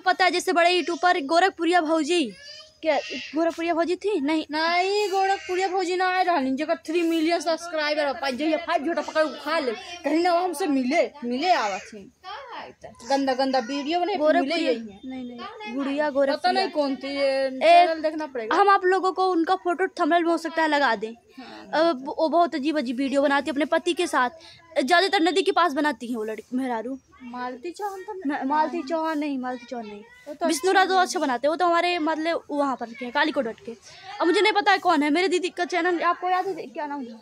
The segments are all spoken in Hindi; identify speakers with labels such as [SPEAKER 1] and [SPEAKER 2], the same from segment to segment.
[SPEAKER 1] पता है जैसे बड़े यूट्यूबर गोरखपुरिया भौजी, क्या गोरखपुरिया भौजी थी? नहीं
[SPEAKER 2] गोरखपुरिया भौजी ना आए रहनी जगह 3 मिलियन सब्सक्राइबर 5 झोटा पकड़ खा ले कहीं ना हमसे मिले आवा थी। गंदा गंदा वीडियो बने
[SPEAKER 1] नहीं गुड़िया गोरखपुरिया
[SPEAKER 2] पता नहीं कौन थी, चैनल देखना पड़ेगा।
[SPEAKER 1] हम आप लोगों को उनका फोटो थंबनेल में हो सकता है लगा दें। वो बहुत अजीब अजीब वीडियो बनाती है अपने पति के साथ, ज्यादातर नदी के पास बनाती है वो लड़की मेहरारू।
[SPEAKER 2] मालती चौहान नहीं,
[SPEAKER 1] विष्णुराज तो अच्छा बनाते हैं, वो तो हमारे मतलब वहाँ पर के कालीकोट के। अब मुझे नहीं पता है कौन है, मेरे दीदी का चैनल आपको याद है क्या नाम था?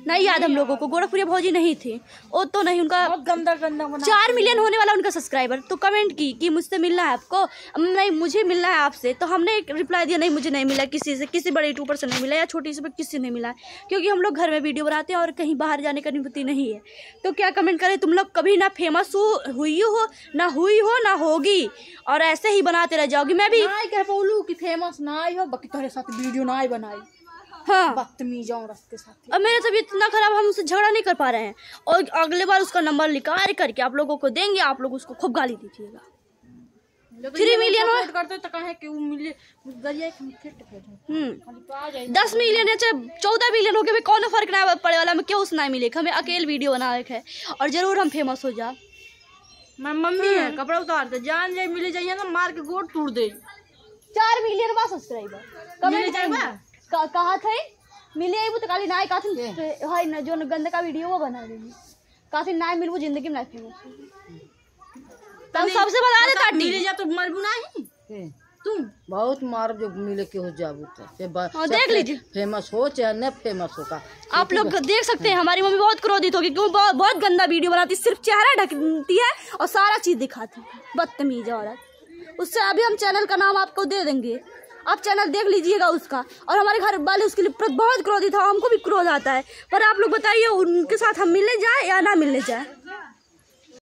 [SPEAKER 1] नहीं याद हम लोगों को। गोरखपुरिया भौजी नहीं थी वो तो, नहीं उनका
[SPEAKER 2] गंदा
[SPEAKER 1] 4 मिलियन होने वाला उनका सब्सक्राइबर। तो कमेंट की कि मुझसे मिलना है आपको, नहीं मुझे मिलना है आपसे। तो हमने एक रिप्लाई दिया नहीं मुझे नहीं मिला किसी से, किसी बड़े यूट्यूबर से नहीं मिला या छोटी से किसी से नहीं मिला है, क्योंकि हम लोग घर में वीडियो बनाते हैं और कहीं बाहर जाने का अनुमति नहीं है। तो क्या कमेंट करें, तुम लोग कभी ना फेमस हुई हो ना होगी और ऐसे ही बनाते रह जाओगी। मैं भी
[SPEAKER 2] कह बोलूँ कि फेमस ना आई हो, बाकी तुम्हारे साथ वीडियो ना आई बनाई।
[SPEAKER 1] हाँ
[SPEAKER 2] बदतमीज के साथ।
[SPEAKER 1] अब मेरा तबीयत इतना खराब, हम उससे झगड़ा नहीं कर पा रहे हैं और अगले बार उसका नंबर निकाल करके आप लोगों को देंगे, आप लोग उसको खूब गाली दीजिएगा। 3 मिलियन
[SPEAKER 2] करते तो कहे कि वो मिले
[SPEAKER 1] 10 मिलियन या 14 मिलियन हो गए, कौन फर्क ना पड़े वाला, हमें क्यों उसना मिले, हमें अकेले वीडियो बनाने है और जरूर हम फेमस हो जाए।
[SPEAKER 2] मैं मम्मी है कपड़ा उतार दे जान जाए मिले जाइए ना मार के गोड़ तोड़ दे।
[SPEAKER 1] 4 मिलियन बा सब्सक्राइबर मिले जाएगा कहा थे मिले वो तो काली नाय का थी हाय न जो गंदा का वीडियो वो बना देंगे का थी नाय मिल वो जिंदगी में ना फेमस तब सबसे बता दे ताटी
[SPEAKER 2] मिले जा तो मरबू नहीं तुम बहुत मार जो मिले के हो जाबू तो
[SPEAKER 1] देख लीजिए
[SPEAKER 2] फेमस हो चाहे न फेमस होगा।
[SPEAKER 1] आप लोग देख सकते हैं हमारी मम्मी बहुत क्रोधित होगी क्यों, बहुत गंदा वीडियो बनाती, सिर्फ चेहरा ढकती है और सारा चीज दिखाती है, बदतमीज औरत। उससे अभी हम चैनल का नाम आपको दे देंगे, आप चैनल देख लीजिएगा उसका। और हमारे घर वाले उसके लिए बहुत क्रोधित था, हमको भी क्रोध आता है। पर आप लोग बताइए उनके साथ हम मिलने जाए या ना मिलने जाए।